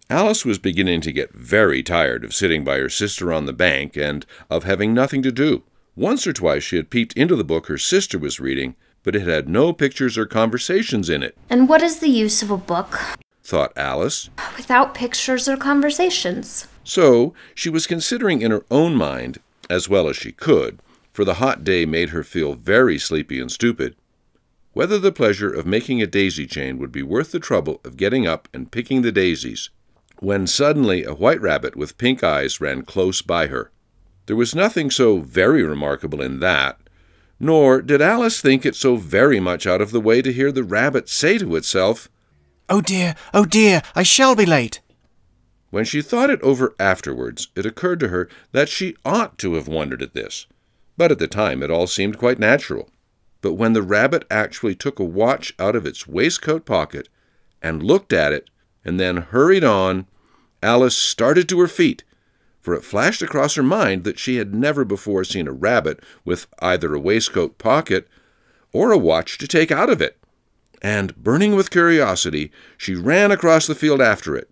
Alice was beginning to get very tired of sitting by her sister on the bank and of having nothing to do. Once or twice she had peeped into the book her sister was reading, but it had no pictures or conversations in it. And what is the use of a book, thought Alice, without pictures or conversations? So she was considering in her own mind, as well as she could, for the hot day made her feel very sleepy and stupid, whether the pleasure of making a daisy chain would be worth the trouble of getting up and picking the daisies, when suddenly a white rabbit with pink eyes ran close by her. There was nothing so very remarkable in that, nor did Alice think it so very much out of the way to hear the rabbit say to itself, oh dear, I shall be late." When she thought it over afterwards, it occurred to her that she ought to have wondered at this, but at the time it all seemed quite natural. But when the rabbit actually took a watch out of its waistcoat pocket and looked at it, and then hurried on, Alice started to her feet, for it flashed across her mind that she had never before seen a rabbit with either a waistcoat pocket or a watch to take out of it. And, burning with curiosity, she ran across the field after it,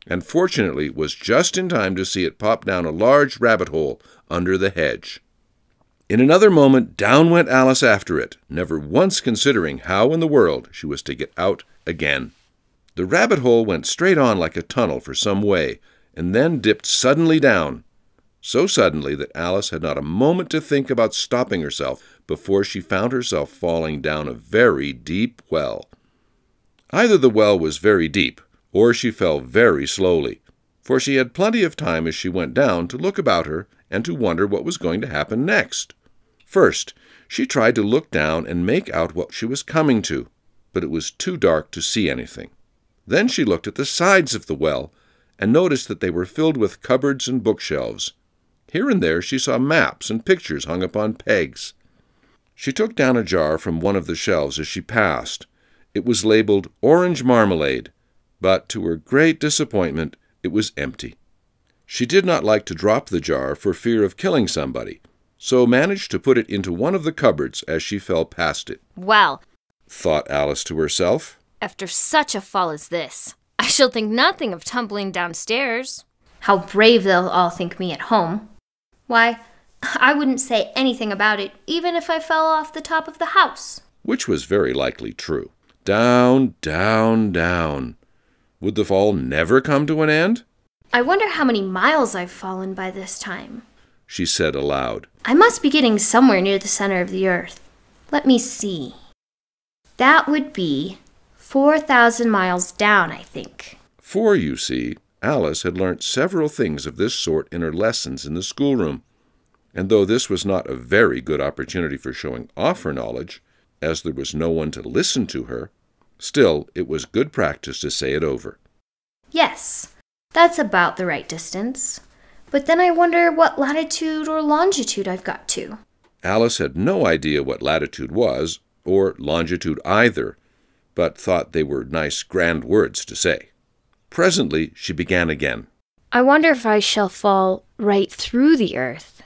and fortunately was just in time to see it pop down a large rabbit hole under the hedge. In another moment down went Alice after it, never once considering how in the world she was to get out again. The rabbit hole went straight on like a tunnel for some way, and then dipped suddenly down, so suddenly that Alice had not a moment to think about stopping herself before she found herself falling down a very deep well. Either the well was very deep, or she fell very slowly, for she had plenty of time as she went down to look about her and to wonder what was going to happen next. First, she tried to look down and make out what she was coming to, but it was too dark to see anything. Then she looked at the sides of the well and noticed that they were filled with cupboards and bookshelves. Here and there she saw maps and pictures hung upon pegs. She took down a jar from one of the shelves as she passed. It was labeled orange marmalade, but to her great disappointment it was empty. She did not like to drop the jar for fear of killing somebody, so managed to put it into one of the cupboards as she fell past it. Well, thought Alice to herself, after such a fall as this, I shall think nothing of tumbling downstairs. How brave they'll all think me at home. Why, I wouldn't say anything about it, even if I fell off the top of the house. Which was very likely true. Down, down, down. Would the fall never come to an end? I wonder how many miles I've fallen by this time, she said aloud. I must be getting somewhere near the center of the earth. Let me see. That would be 4,000 miles down, I think. For, you see, Alice had learnt several things of this sort in her lessons in the schoolroom, and though this was not a very good opportunity for showing off her knowledge, as there was no one to listen to her, still it was good practice to say it over. Yes, that's about the right distance. But then I wonder what latitude or longitude I've got to. Alice had no idea what latitude was, or longitude either, but thought they were nice grand words to say. Presently she began again. I wonder if I shall fall right through the earth.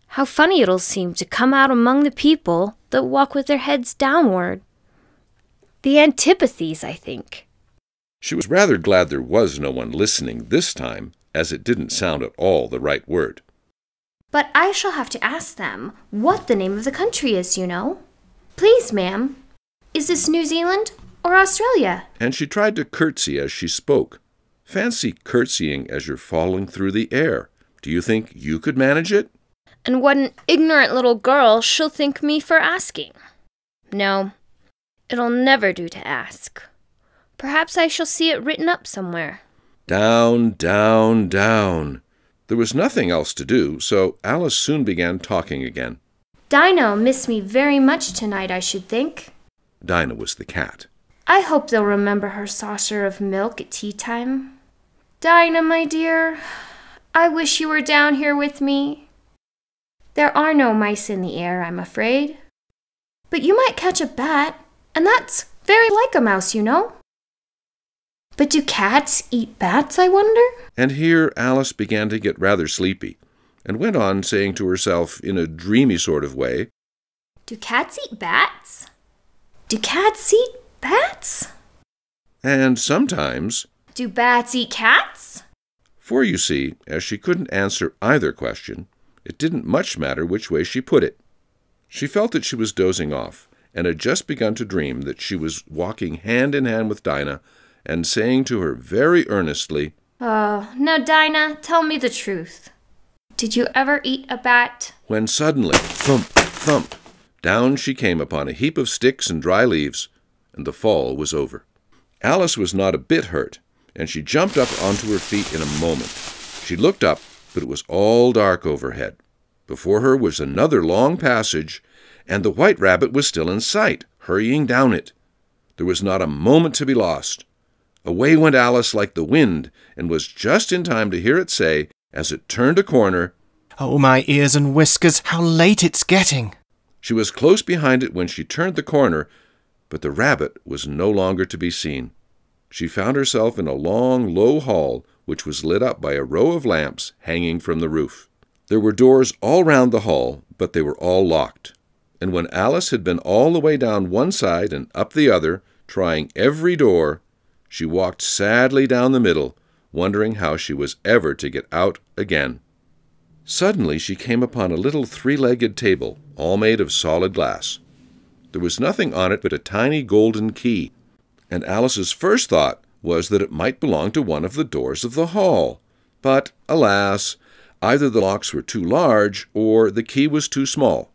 How funny it'll seem to come out among the people that walk with their heads downward. The antipathies, I think. She was rather glad there was no one listening this time, as it didn't sound at all the right word. But I shall have to ask them what the name of the country is, you know. Please, ma'am, is this New Zealand or Australia? And she tried to curtsy as she spoke. Fancy curtsying as you're falling through the air. Do you think you could manage it? And what an ignorant little girl she'll think me for asking. No, it'll never do to ask. Perhaps I shall see it written up somewhere. Down, down, down. There was nothing else to do, so Alice soon began talking again. Dinah missed me very much tonight, I should think. Dinah was the cat. I hope they'll remember her saucer of milk at tea time. Dinah, my dear, I wish you were down here with me. There are no mice in the air, I'm afraid. But you might catch a bat, and that's very like a mouse, you know. But do cats eat bats, I wonder? And here Alice began to get rather sleepy, and went on saying to herself in a dreamy sort of way, Do cats eat bats? Do cats eat bats? And sometimes, Do bats eat cats? For you see, as she couldn't answer either question, it didn't much matter which way she put it. She felt that she was dozing off, and had just begun to dream that she was walking hand in hand with Dinah, and saying to her very earnestly, Oh, now Dinah, tell me the truth. Did you ever eat a bat? When suddenly, thump, thump, down she came upon a heap of sticks and dry leaves, and the fall was over. Alice was not a bit hurt, and she jumped up onto her feet in a moment. She looked up, but it was all dark overhead. Before her was another long passage, and the white rabbit was still in sight, hurrying down it. There was not a moment to be lost. Away went Alice like the wind, and was just in time to hear it say, as it turned a corner, Oh, my ears and whiskers, how late it's getting! She was close behind it when she turned the corner, but the rabbit was no longer to be seen. She found herself in a long, low hall, which was lit up by a row of lamps hanging from the roof. There were doors all round the hall, but they were all locked. And when Alice had been all the way down one side and up the other, trying every door, she walked sadly down the middle, wondering how she was ever to get out again. Suddenly she came upon a little three-legged table, all made of solid glass. There was nothing on it but a tiny golden key, and Alice's first thought was that it might belong to one of the doors of the hall. But, alas, either the locks were too large or the key was too small.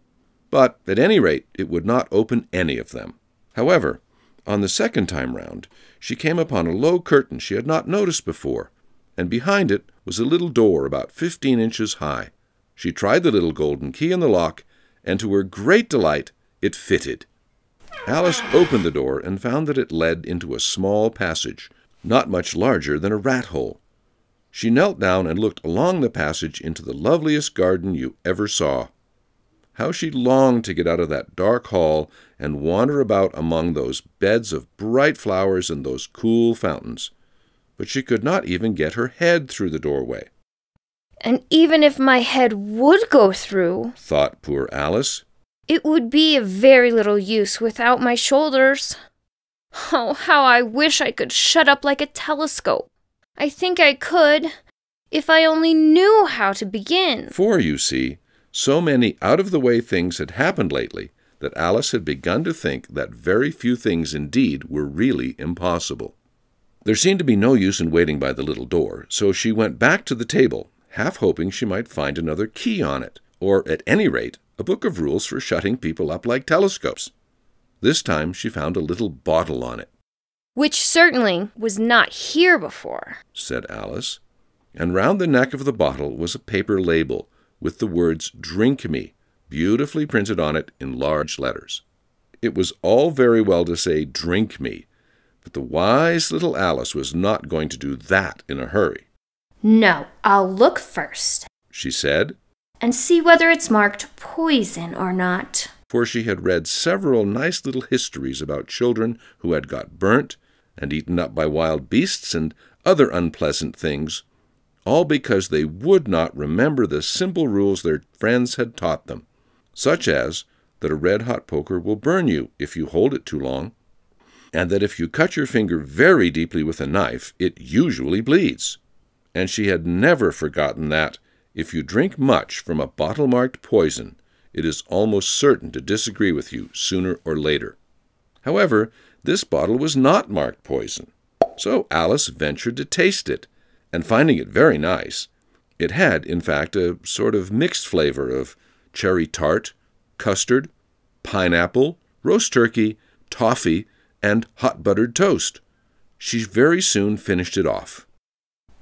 But, at any rate, it would not open any of them. However, on the second time round, she came upon a low curtain she had not noticed before, and behind it was a little door about 15 inches high. She tried the little golden key in the lock, and to her great delight, it fitted. Alice opened the door and found that it led into a small passage, not much larger than a rat hole. She knelt down and looked along the passage into the loveliest garden you ever saw. How she longed to get out of that dark hall and wander about among those beds of bright flowers and those cool fountains. But she could not even get her head through the doorway. And even if my head would go through, thought poor Alice, it would be of very little use without my shoulders. Oh, how I wish I could shut up like a telescope. I think I could, if I only knew how to begin. For, you see, so many out-of-the-way things had happened lately that Alice had begun to think that very few things indeed were really impossible. There seemed to be no use in waiting by the little door, so she went back to the table, half hoping she might find another key on it, or, at any rate, a book of rules for shutting people up like telescopes. This time she found a little bottle on it. Which certainly was not here before, said Alice, and round the neck of the bottle was a paper label with the words "Drink Me" beautifully printed on it in large letters. It was all very well to say "Drink me," but the wise little Alice was not going to do that in a hurry. No, I'll look first, she said, and see whether it's marked poison or not. For she had read several nice little histories about children who had got burnt and eaten up by wild beasts and other unpleasant things, all because they would not remember the simple rules their friends had taught them, such as that a red-hot poker will burn you if you hold it too long, and that if you cut your finger very deeply with a knife, it usually bleeds. And she had never forgotten that, if you drink much from a bottle marked poison, it is almost certain to disagree with you sooner or later. However, this bottle was not marked poison, so Alice ventured to taste it, and finding it very nice, it had, in fact, a sort of mixed flavor of cherry tart, custard, pineapple, roast turkey, toffee, and hot buttered toast. She very soon finished it off.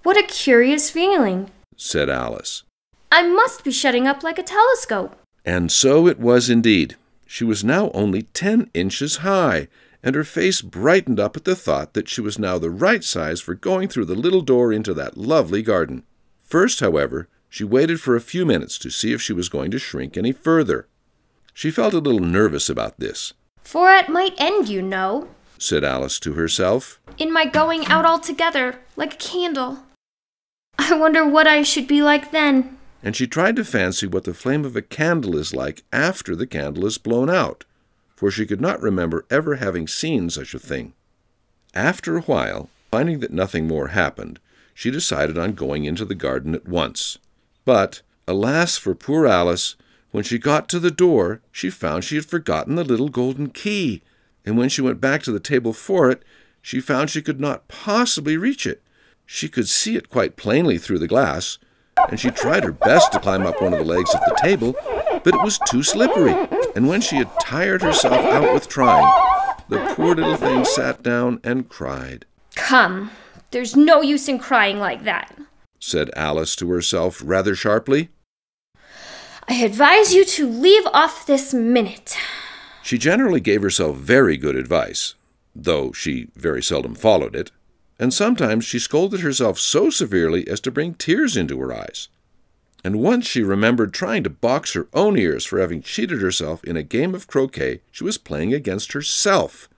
What a curious feeling, said Alice. I must be shutting up like a telescope. And so it was indeed. She was now only 10 inches high, and her face brightened up at the thought that she was now the right size for going through the little door into that lovely garden. First, however, she waited for a few minutes to see if she was going to shrink any further. She felt a little nervous about this. For it might end, you know, said Alice to herself, in my going out altogether, like a candle. I wonder what I should be like then. And she tried to fancy what the flame of a candle is like after the candle is blown out, for she could not remember ever having seen such a thing. After a while, Finding that nothing more happened, she decided on going into the garden at once. But, alas for poor Alice, when she got to the door, she found she had forgotten the little golden key, and when she went back to the table for it, she found she could not possibly reach it. She could see it quite plainly through the glass, and she tried her best to climb up one of the legs of the table, but it was too slippery, and when she had tired herself out with trying, the poor little thing sat down and cried. "Come, there's no use in crying like that," said Alice to herself rather sharply. "I advise you to leave off this minute." She generally gave herself very good advice, though she very seldom followed it, and sometimes she scolded herself so severely as to bring tears into her eyes. And once she remembered trying to box her own ears for having cheated herself in a game of croquet she was playing against herself.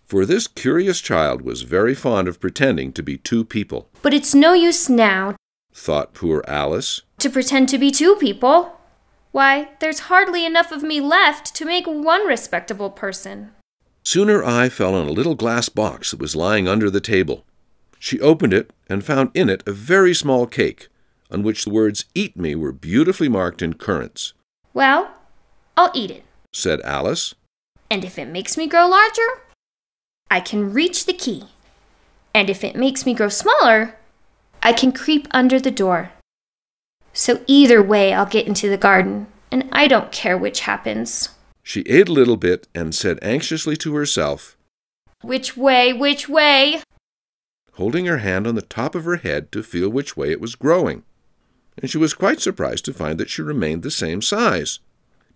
For this curious child was very fond of pretending to be two people. "But it's no use now," thought poor Alice, "to pretend to be two people. Why, there's hardly enough of me left to make one respectable person." Soon her eye fell on a little glass box that was lying under the table. She opened it and found in it a very small cake, on which the words "Eat me" were beautifully marked in currants. "Well, I'll eat it," said Alice. "And if it makes me grow larger, I can reach the key. And if it makes me grow smaller, I can creep under the door. So either way I'll get into the garden, and I don't care which happens." She ate a little bit and said anxiously to herself, "Which way, which way?" holding her hand on the top of her head to feel which way it was growing. And she was quite surprised to find that she remained the same size.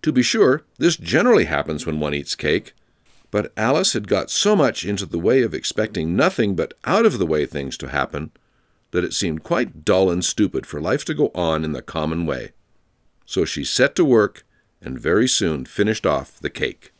To be sure, this generally happens when one eats cake, but Alice had got so much into the way of expecting nothing but out-of-the-way things to happen that it seemed quite dull and stupid for life to go on in the common way. So she set to work and very soon finished off the cake.